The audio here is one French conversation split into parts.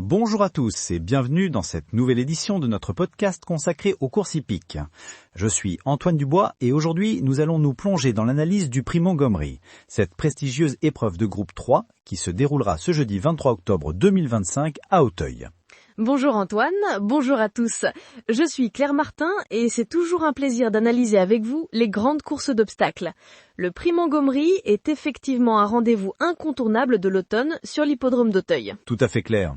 Bonjour à tous et bienvenue dans cette nouvelle édition de notre podcast consacré aux courses hippiques. Je suis Antoine Dubois et aujourd'hui nous allons nous plonger dans l'analyse du prix Montgomery, cette prestigieuse épreuve de groupe 3 qui se déroulera ce jeudi 23 octobre 2025 à Auteuil. Bonjour Antoine, bonjour à tous. Je suis Claire Martin et c'est toujours un plaisir d'analyser avec vous les grandes courses d'obstacles. Le prix Montgomery est effectivement un rendez-vous incontournable de l'automne sur l'hippodrome d'Auteuil. Tout à fait clair.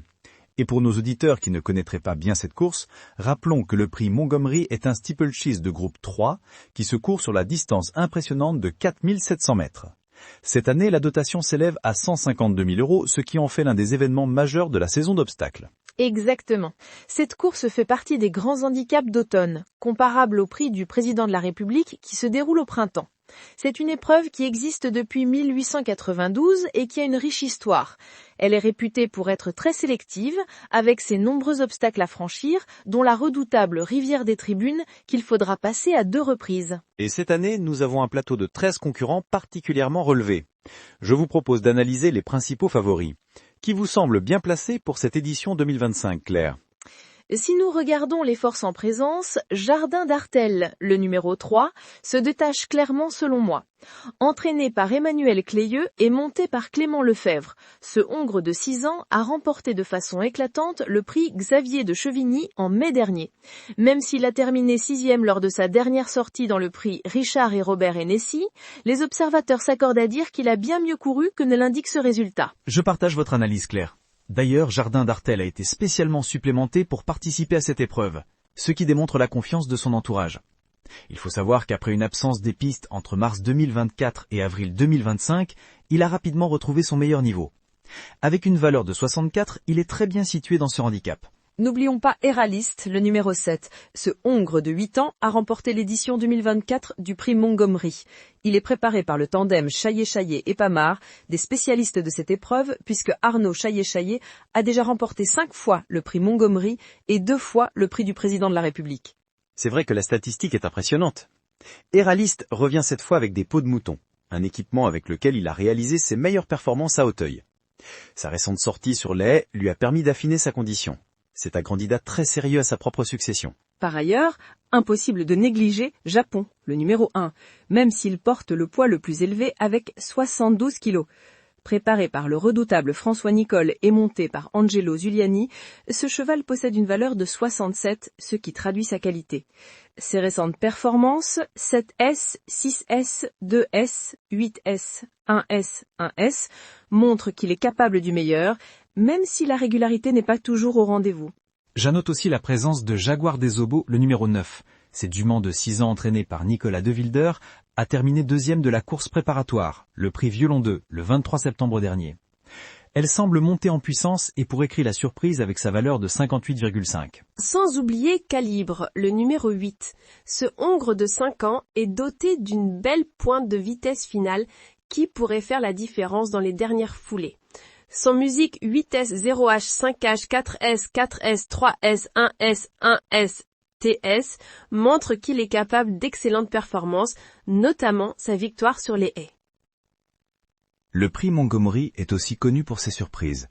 Et pour nos auditeurs qui ne connaîtraient pas bien cette course, rappelons que le prix Montgomery est un steeplechase de groupe 3 qui se court sur la distance impressionnante de 4700 mètres. Cette année, la dotation s'élève à 152 000 €, ce qui en fait l'un des événements majeurs de la saison d'obstacles. Exactement. Cette course fait partie des grands handicaps d'automne, comparable au prix du président de la République qui se déroule au printemps. C'est une épreuve qui existe depuis 1892 et qui a une riche histoire. Elle est réputée pour être très sélective, avec ses nombreux obstacles à franchir, dont la redoutable rivière des tribunes qu'il faudra passer à 2 reprises. Et cette année, nous avons un plateau de 13 concurrents particulièrement relevés. Je vous propose d'analyser les principaux favoris. Qui vous semble bien placé pour cette édition 2025, Claire ? Si nous regardons les forces en présence, Jardin d'Artel, le numéro 3, se détache clairement selon moi. Entraîné par Emmanuel Clayeux et monté par Clément Lefebvre, ce Hongre de 6 ans a remporté de façon éclatante le prix Xavier de Chevigny en mai dernier. Même s'il a terminé 6e lors de sa dernière sortie dans le prix Richard et Robert Hennessy, les observateurs s'accordent à dire qu'il a bien mieux couru que ne l'indique ce résultat. Je partage votre analyse, Claire. D'ailleurs, Jardin d'Artel a été spécialement supplémenté pour participer à cette épreuve, ce qui démontre la confiance de son entourage. Il faut savoir qu'après une absence des pistes entre mars 2024 et avril 2025, il a rapidement retrouvé son meilleur niveau. Avec une valeur de 64, il est très bien situé dans ce handicap. N'oublions pas Héraliste, le numéro 7. Ce Hongre de 8 ans a remporté l'édition 2024 du prix Montgomery. Il est préparé par le tandem Chaillet-Chaillet et Pamard, des spécialistes de cette épreuve, puisque Arnaud Chaillet-Chaillet a déjà remporté 5 fois le prix Montgomery et 2 fois le prix du président de la République. C'est vrai que la statistique est impressionnante. Héraliste revient cette fois avec des peaux de mouton, un équipement avec lequel il a réalisé ses meilleures performances à Auteuil. Sa récente sortie sur les haies lui a permis d'affiner sa condition. C'est un candidat très sérieux à sa propre succession. Par ailleurs, impossible de négliger Japon, le numéro 1, même s'il porte le poids le plus élevé avec 72 kilos. Préparé par le redoutable François Nicole et monté par Angelo Zuliani, ce cheval possède une valeur de 67, ce qui traduit sa qualité. Ses récentes performances, 7S, 6S, 2S, 8S, 1S, 1S, montrent qu'il est capable du meilleur, même si la régularité n'est pas toujours au rendez-vous. J'annote aussi la présence de Jaguar des Obos, le numéro 9. Cette jument de 6 ans entraînée par Nicolas De Wilder a terminé 2e de la course préparatoire, le prix Violon 2, le 23 septembre dernier. Elle semble monter en puissance et pourrait créer la surprise avec sa valeur de 58,5. Sans oublier Calibre, le numéro 8. Ce Hongre de 5 ans est doté d'une belle pointe de vitesse finale qui pourrait faire la différence dans les dernières foulées. Son musique 8S, 0H, 5H, 4S, 4S, 3S, 1S, 1S, TS montre qu'il est capable d'excellentes performances, notamment sa victoire sur les haies. Le prix Montgomery est aussi connu pour ses surprises.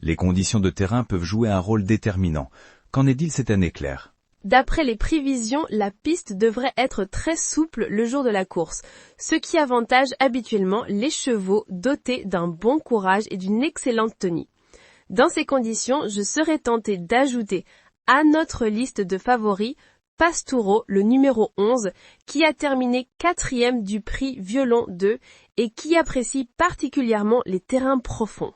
Les conditions de terrain peuvent jouer un rôle déterminant. Qu'en est-il cette année, Claire ? D'après les prévisions, la piste devrait être très souple le jour de la course, ce qui avantage habituellement les chevaux dotés d'un bon courage et d'une excellente tenue. Dans ces conditions, je serais tentée d'ajouter à notre liste de favoris Pastoureau, le numéro 11, qui a terminé 4e du prix Violon 2 et qui apprécie particulièrement les terrains profonds.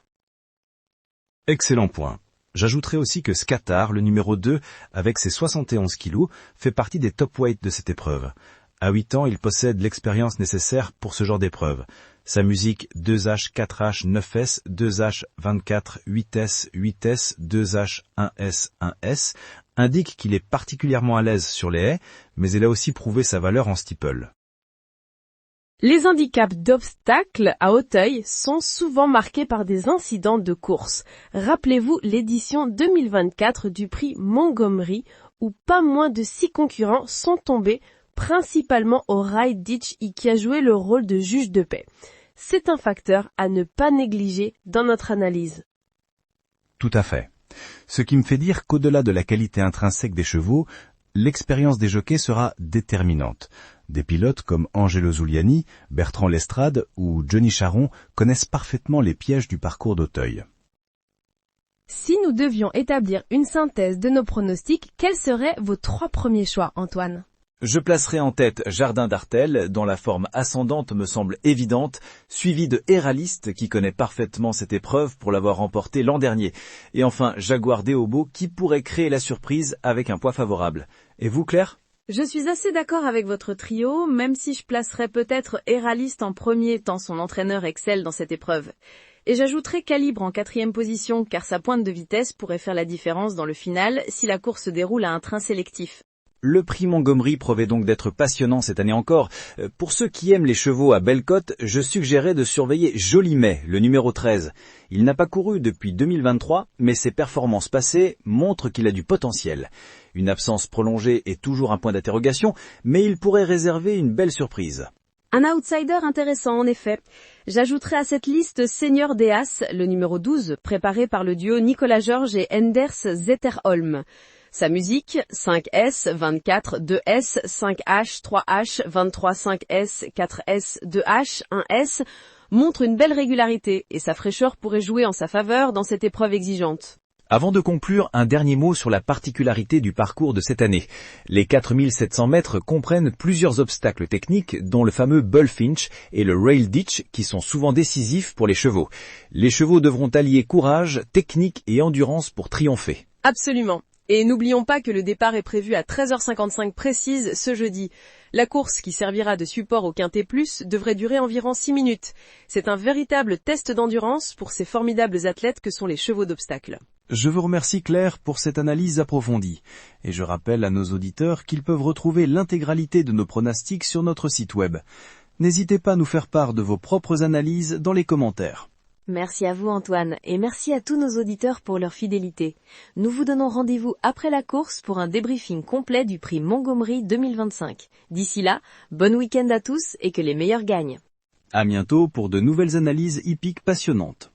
Excellent point. J'ajouterai aussi que Scatar, le numéro 2, avec ses 71 kilos, fait partie des top weight de cette épreuve. À 8 ans, il possède l'expérience nécessaire pour ce genre d'épreuve. Sa musique 2H, 4H, 9S, 2H, 24, 8S, 8S, 2H, 1S, 1S indique qu'il est particulièrement à l'aise sur les haies, mais il a aussi prouvé sa valeur en steeple. Les handicaps d'obstacles à Auteuil sont souvent marqués par des incidents de course. Rappelez-vous l'édition 2024 du prix Montgomery où pas moins de 6 concurrents sont tombés, principalement au Ride Ditch qui a joué le rôle de juge de paix. C'est un facteur à ne pas négliger dans notre analyse. Tout à fait. Ce qui me fait dire qu'au-delà de la qualité intrinsèque des chevaux, l'expérience des jockeys sera déterminante. Des pilotes comme Angelo Zuliani, Bertrand Lestrade ou Johnny Charon connaissent parfaitement les pièges du parcours d'Auteuil. Si nous devions établir une synthèse de nos pronostics, quels seraient vos 3 premiers choix, Antoine ? Je placerai en tête Jardin d'Artel, dont la forme ascendante me semble évidente, suivi de Héraliste, qui connaît parfaitement cette épreuve pour l'avoir remportée l'an dernier. Et enfin, Jaguar Deobo, qui pourrait créer la surprise avec un poids favorable. Et vous, Claire ? Je suis assez d'accord avec votre trio, même si je placerais peut-être Héraliste en premier tant son entraîneur excelle dans cette épreuve. Et j'ajouterai Calibre en 4e position, car sa pointe de vitesse pourrait faire la différence dans le final si la course se déroule à un train sélectif. Le prix Montgomery promet donc d'être passionnant cette année encore. Pour ceux qui aiment les chevaux à belle cote, je suggérerais de surveiller Jolimet, le numéro 13. Il n'a pas couru depuis 2023, mais ses performances passées montrent qu'il a du potentiel. Une absence prolongée est toujours un point d'interrogation, mais il pourrait réserver une belle surprise. Un outsider intéressant en effet. J'ajouterai à cette liste Seigneur des As, le numéro 12, préparé par le duo Nicolas Georges et Enders Zetterholm. Sa musique, 5S, 24, 2S, 5H, 3H, 23, 5S, 4S, 2H, 1S, montre une belle régularité et sa fraîcheur pourrait jouer en sa faveur dans cette épreuve exigeante. Avant de conclure, un dernier mot sur la particularité du parcours de cette année. Les 4700 mètres comprennent plusieurs obstacles techniques, dont le fameux Bullfinch et le Rail Ditch, qui sont souvent décisifs pour les chevaux. Les chevaux devront allier courage, technique et endurance pour triompher. Absolument. Et n'oublions pas que le départ est prévu à 13h55 précise ce jeudi. La course, qui servira de support au Quintet Plus, devrait durer environ 6 minutes. C'est un véritable test d'endurance pour ces formidables athlètes que sont les chevaux d'obstacles. Je vous remercie Claire pour cette analyse approfondie. Et je rappelle à nos auditeurs qu'ils peuvent retrouver l'intégralité de nos pronostics sur notre site web. N'hésitez pas à nous faire part de vos propres analyses dans les commentaires. Merci à vous Antoine, et merci à tous nos auditeurs pour leur fidélité. Nous vous donnons rendez-vous après la course pour un débriefing complet du prix Montgomery 2025. D'ici là, bon week-end à tous et que les meilleurs gagnent. À bientôt pour de nouvelles analyses hippiques passionnantes.